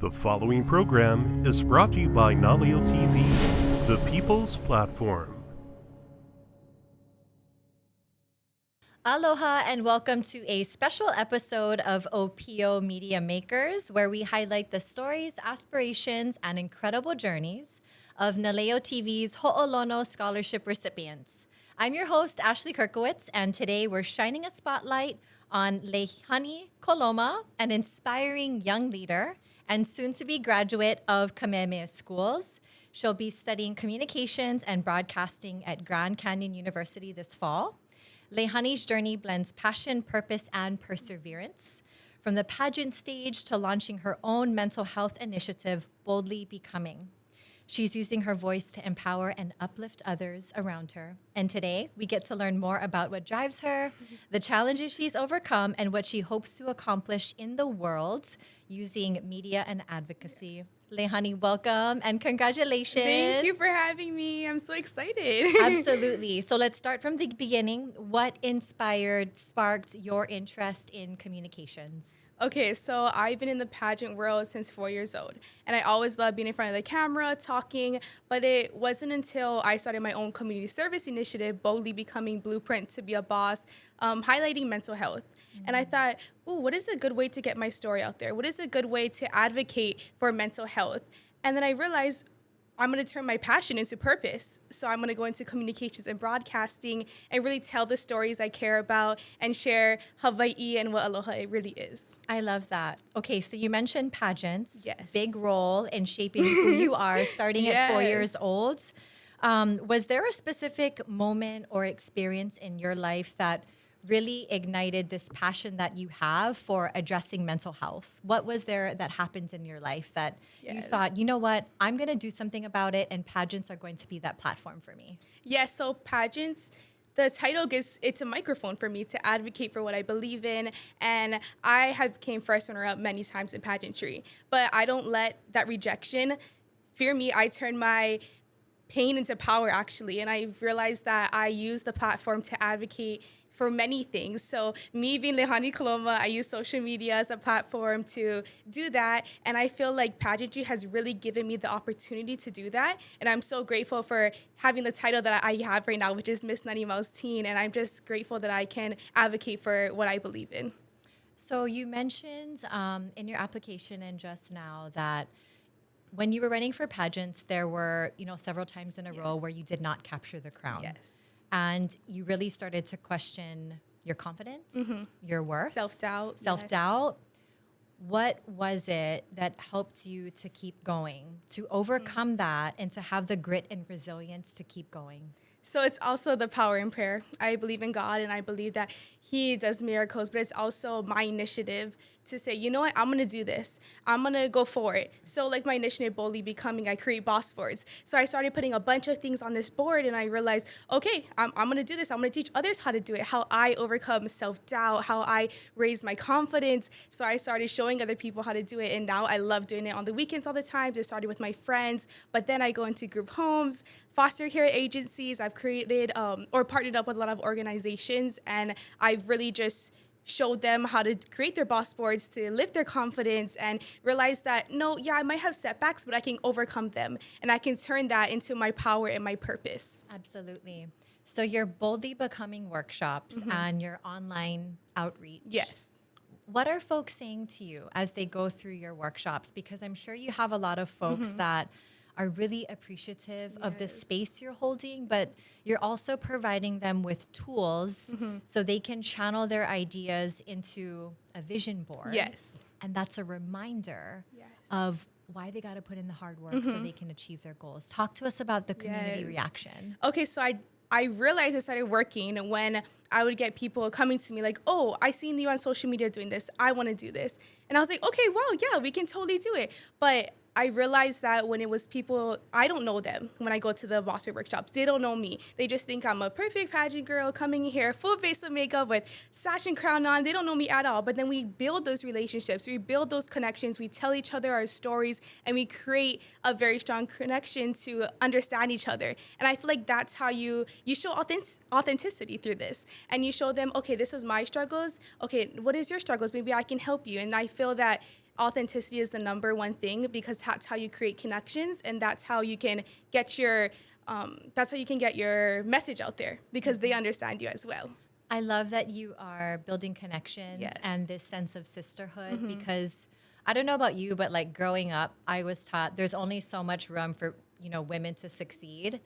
The following program is brought to you by NLTV, the People's Platform. Aloha and welcome to a special episode of OPO Media Makers, where we highlight the stories, aspirations, and incredible journeys of NLTV's Ho'olono Scholarship recipients. I'm your host, Ashley Kierkiewicz, and today we're shining a spotlight on Lehani Coloma, an inspiring young leader and soon-to-be graduate of Kamehameha Schools. She'll be studying communications and broadcasting at Grand Canyon University this fall. Lehani's journey blends passion, purpose, and perseverance. From the pageant stage to launching her own mental health initiative, Boldly Becoming. She's using her voice to empower and uplift others around her. And today, we get to learn more about what drives her, the challenges she's overcome, and what she hopes to accomplish in the world using media and advocacy. Yes. Lehani, welcome and congratulations. Thank you for having me. I'm so excited. Absolutely. So let's start from the beginning. What sparked your interest in communications? Okay, so I've been in the pageant world since 4 years old, and I always loved being in front of the camera, talking, but it wasn't until I started my own community service initiative, Boldly Becoming Blueprint to be a Boss, highlighting mental health. Mm-hmm. And I thought, what is a good way to get my story out there? What is a good way to advocate for mental health? And then I realized I'm going to turn my passion into purpose. So I'm going to go into communications and broadcasting and really tell the stories I care about and share Hawaii and what aloha it really is. I love that. Okay, so you mentioned pageants. Yes. Big role in shaping who you are starting Yes. at 4 years old. Was there a specific moment or experience in your life that really ignited this passion that you have for addressing mental health? What was there that happened in your life that you thought, you know what, I'm going to do something about it and pageants are going to be that platform for me? Yes, so pageants, the title it's a microphone for me to advocate for what I believe in. And I have came first runner-up many times in pageantry, but I don't let that rejection fear me. I turn my pain into power, actually. And I realized that I use the platform to advocate for many things. So me being Lehani Coloma, I use social media as a platform to do that. And I feel like pageantry has really given me the opportunity to do that. And I'm so grateful for having the title that I have right now, which is Miss 90 Miles Teen. And I'm just grateful that I can advocate for what I believe in. So you mentioned in your application and just now that when you were running for pageants, there were, several times in a row where you did not capture the crown. Yes. And you really started to question your confidence, your worth. Self-doubt. Self-doubt. Yes. What was it that helped you to keep going, to overcome that, and to have the grit and resilience to keep going? So it's also the power in prayer. I believe in God, and I believe that He does miracles, but it's also my initiative to say, you know what, I'm going to do this. I'm going to go for it. So like my initiative, Boldly Becoming, I create boss boards. So I started putting a bunch of things on this board, and I realized, okay, I'm going to do this. I'm going to teach others how to do it, how I overcome self-doubt, how I raise my confidence. So I started showing other people how to do it, and now I love doing it on the weekends all the time. Just started with my friends, but then I go into group homes, foster care agencies. I've created or partnered up with a lot of organizations, and I've really just showed them how to create their boss boards to lift their confidence and realize that, I might have setbacks, but I can overcome them, and I can turn that into my power and my purpose. Absolutely. So your Boldly Becoming workshops and your online outreach. Yes. What are folks saying to you as they go through your workshops? Because I'm sure you have a lot of folks that are really appreciative of the space you're holding, but you're also providing them with tools so they can channel their ideas into a vision board. Yes. And that's a reminder of why they got to put in the hard work so they can achieve their goals. Talk to us about the community reaction. Okay, so I realized it started working when I would get people coming to me like, oh, I seen you on social media doing this. I want to do this. And I was like, okay, well, yeah, we can totally do it. But I realized that when it was people, I don't know them when I go to the Boss workshops. They don't know me. They just think I'm a perfect pageant girl coming here, full face of makeup with sash and crown on. They don't know me at all. But then we build those relationships. We build those connections. We tell each other our stories, and we create a very strong connection to understand each other. And I feel like that's how you show authenticity through this. And you show them, okay, this was my struggles. Okay, what is your struggles? Maybe I can help you. And I feel that authenticity is the number one thing, because that's how you create connections, and that's how you can get your message out there, because they understand you as well. I love that you are building connections Yes. and this sense of sisterhood, because I don't know about you, but like growing up, I was taught there's only so much room for, women to succeed.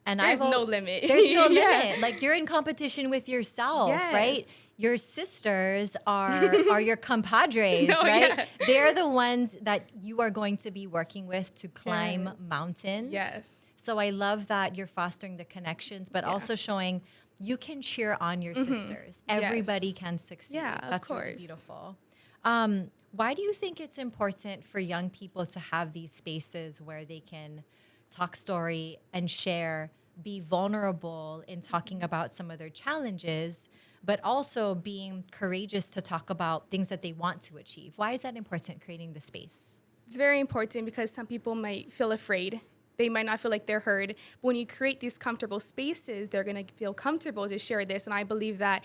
And There's no limit. There's no Yeah. limit. Like you're in competition with yourself, Yes. right? Your sisters are your compadres, No, right? yeah. They're the ones that you are going to be working with to climb Yes. mountains. Yes. So I love that you're fostering the connections, but also showing you can cheer on your sisters. Everybody can succeed. Yeah, of That's really course. beautiful. Why do you think it's important for young people to have these spaces where they can talk story and share, be vulnerable in talking about some of their challenges, but also being courageous to talk about things that they want to achieve? Why is that important, creating the space? It's very important because some people might feel afraid. They might not feel like they're heard. But when you create these comfortable spaces, they're going to feel comfortable to share this. And I believe that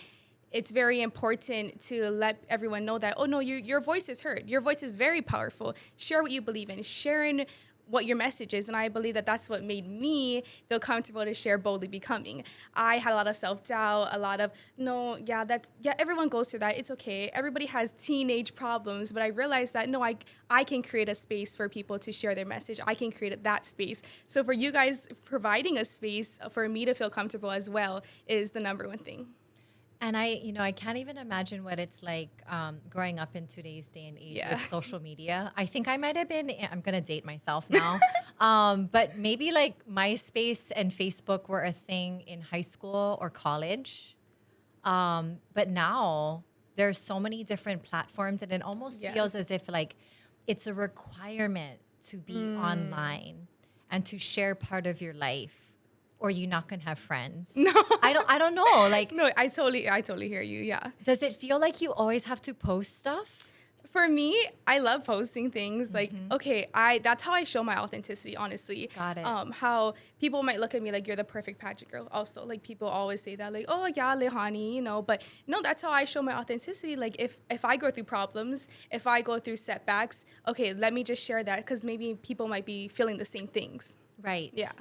it's very important to let everyone know that, oh, no, your voice is heard. Your voice is very powerful. Share what you believe in. Sharing what your message is. And I believe that that's what made me feel comfortable to share Boldly Becoming. I had a lot of self-doubt, a lot of, everyone goes through that. It's okay. Everybody has teenage problems. But I realized that, no, I can create a space for people to share their message. I can create that space. So for you guys, providing a space for me to feel comfortable as well is the number one thing. And I can't even imagine what it's like growing up in today's day and age with social media. I think I might have been, I'm going to date myself now, but maybe like MySpace and Facebook were a thing in high school or college. But now there's so many different platforms, and it almost feels as if like it's a requirement to be online and to share part of your life, or you're not gonna have friends. No, I don't know. Like, no, I totally hear you. Yeah. does it feel like you always have to post stuff? For me, I love posting things. Like, okay, that's how I show my authenticity, honestly. Got it. How people might look at me like, you're the perfect pageant girl. Also, like, people always say that, like, oh yeah, Lehani, but no, that's how I show my authenticity. Like, if I go through problems, if I go through setbacks, okay, let me just share that, because maybe people might be feeling the same things. Right. Yeah.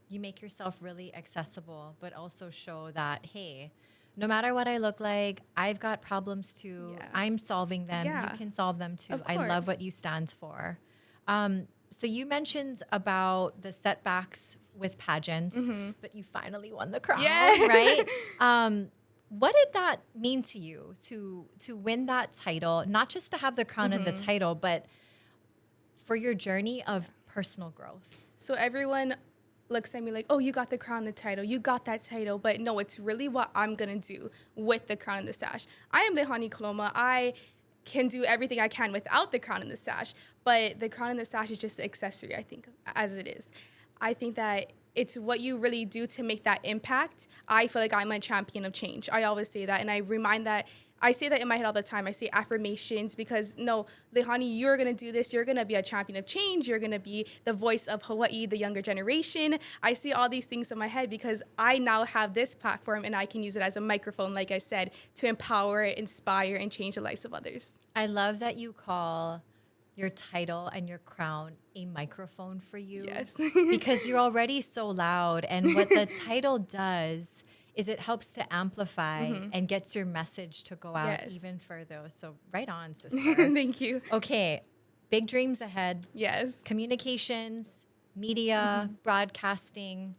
You make yourself really accessible, but also show that, hey, no matter what I look like, I've got problems too. Yeah. I'm solving them. Yeah. You can solve them too. Of I love what course. you stand for. So you mentioned about the setbacks with pageants, but you finally won the crown, Yes. right? What did that mean to you to win that title? Not just to have the crown and the title, but for your journey of personal growth. So everyone looks at me like, oh, you got the crown, the title, you got that title. But no, it's really what I'm going to do with the crown and the sash. I am Lehani Coloma. I can do everything I can without the crown and the sash. But the crown and the sash is just an accessory, I think, as it is. I think that it's what you really do to make that impact. I feel like I'm a champion of change. I always say that. And I say that in my head all the time. I say affirmations because, no, Lehani, you're going to do this. You're going to be a champion of change. You're going to be the voice of Hawaii, the younger generation. I see all these things in my head because I now have this platform and I can use it as a microphone, like I said, to empower, inspire, and change the lives of others. I love that you call your title and your crown a microphone for you. Yes. Because you're already so loud. And what the title does is it helps to amplify and gets your message to go out even further. So right on, sister. Thank you. Okay, big dreams ahead. Yes. Communications, media, broadcasting.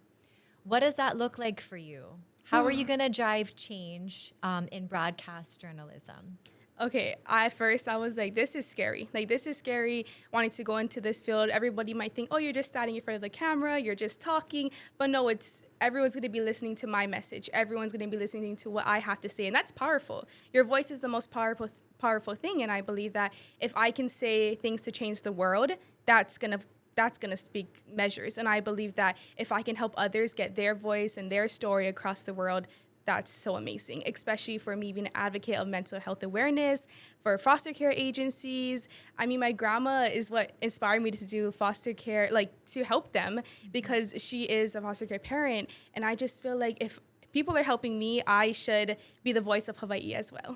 What does that look like for you? How are you going to drive change in broadcast journalism? Okay, at first I was like, this is scary. Like, this is scary wanting to go into this field. Everybody might think, oh, you're just standing in front of the camera, you're just talking. But no, everyone's going to be listening to my message. Everyone's going to be listening to what I have to say. And that's powerful. Your voice is the most powerful thing. And I believe that if I can say things to change the world, that's going to speak measures. And I believe that if I can help others get their voice and their story across the world, that's so amazing, especially for me being an advocate of mental health awareness, for foster care agencies. I mean, my grandma is what inspired me to do foster care, like to help them because she is a foster care parent. And I just feel like if people are helping me, I should be the voice of Hawaii as well.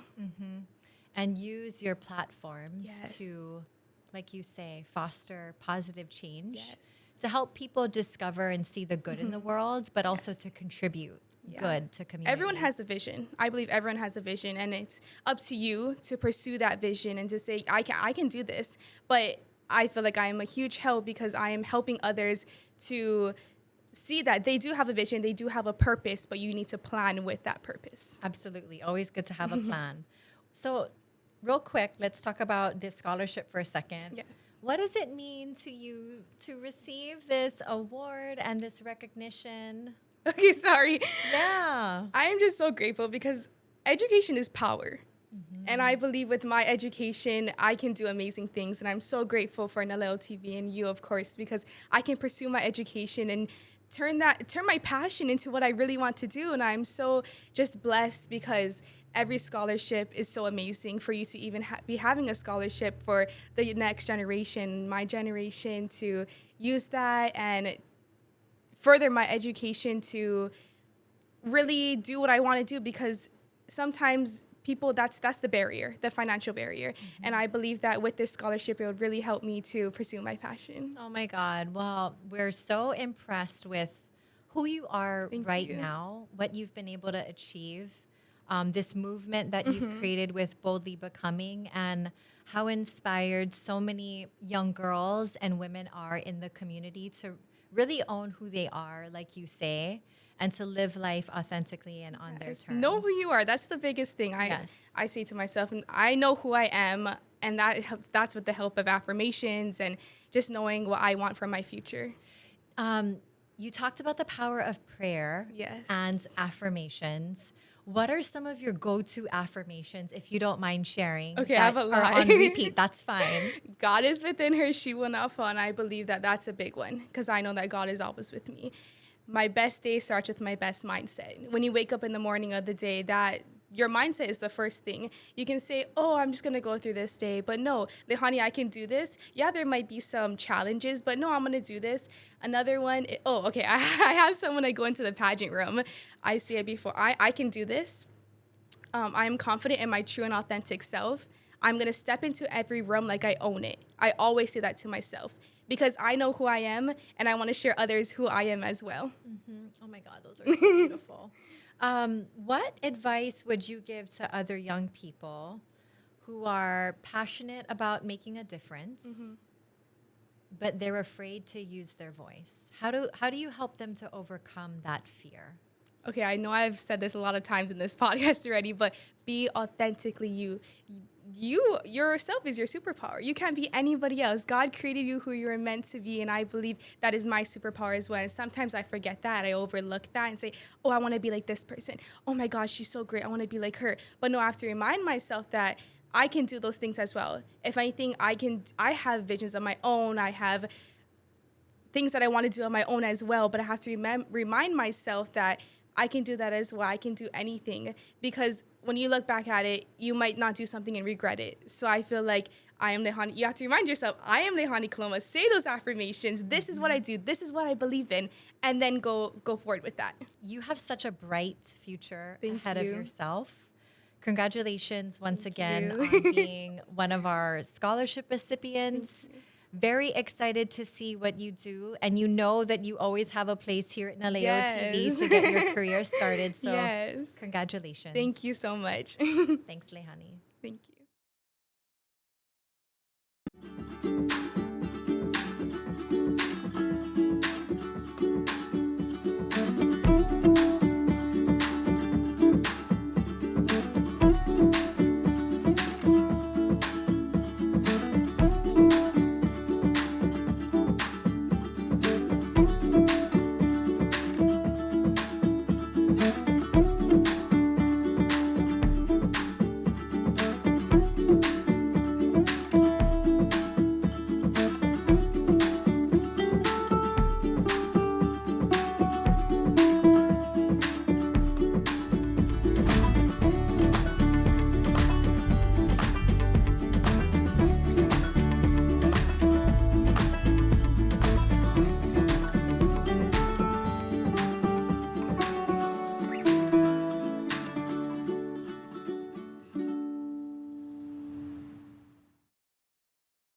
and use your platforms Yes. to, like you say, foster positive change, Yes. to help people discover and see the good in the world, but also to contribute good to community. Everyone has a vision. I believe everyone has a vision, and it's up to you to pursue that vision and to say, I can do this. But I feel like I am a huge help because I am helping others to see that they do have a vision, they do have a purpose, but you need to plan with that purpose. Absolutely. Always good to have a plan. So, real quick, let's talk about this scholarship for a second. Yes. What does it mean to you to receive this award and this recognition? Okay, sorry. Yeah. I am just so grateful because education is power. And I believe with my education, I can do amazing things. And I'm so grateful for NLTV and you, of course, because I can pursue my education and turn my passion into what I really want to do. And I'm so just blessed because every scholarship is so amazing for you to even be having a scholarship for the next generation, my generation, to use that and further my education to really do what I want to do, because sometimes people, that's the barrier, the financial barrier. And I believe that with this scholarship, it would really help me to pursue my passion. Oh my God. Well, we're so impressed with who you are Thank you. now, what you've been able to achieve, this movement that you've created with Boldly Becoming, and how inspired so many young girls and women are in the community to really own who they are, like you say, and to live life authentically and on their terms. Know who you are. That's the biggest thing. I say to myself, and I know who I am, and that's with the help of affirmations and just knowing what I want for my future. You talked about the power of prayer Yes. and affirmations. What are some of your go-to affirmations, if you don't mind sharing? Okay, I have a that are lot. on repeat. That's fine. God is within her, she will not fall. And I believe that that's a big one because I know that God is always with me. My best day starts with my best mindset. When you wake up in the morning of the day, that your mindset is the first thing. You can say, oh, I'm just going to go through this day. But no, Lehani, I can do this. Yeah, there might be some challenges, but no, I'm going to do this. Another one, I have some when I go into the pageant room. I say it before, I can do this. I am confident in my true and authentic self. I'm going to step into every room like I own it. I always say that to myself because I know who I am and I want to share others who I am as well. Oh my God, those are so beautiful. What advice would you give to other young people who are passionate about making a difference, but they're afraid to use their voice? How do you help them to overcome that fear? Okay, I know I've said this a lot of times in this podcast already, but be authentically you. You yourself is your superpower. You can't be anybody else. God created you who you're meant to be, and I believe that is my superpower as well. And sometimes I forget that. I overlook that and say, oh, I want to be like this person. Oh my gosh, she's so great. I want to be like her. But no, I have to remind myself that I can do those things as well. If anything, I have visions of my own. I have things that I want to do on my own as well. But I have to remind myself that I can do that as well. I can do anything, because when you look back at it, you might not do something and regret it. So I feel like I am Lehani. You have to remind yourself, I am Lehani Coloma. Say those affirmations. This is what I do. This is what I believe in. And then go forward with that. You have such a bright future Thank ahead you. of yourself. Congratulations once Thank again you. on being one of our scholarship recipients. Very excited to see what you do. And you know that you always have a place here at NLTV Yes. to get your career started. So Yes. congratulations. Thank you so much. Thanks, Lehani. Thank you.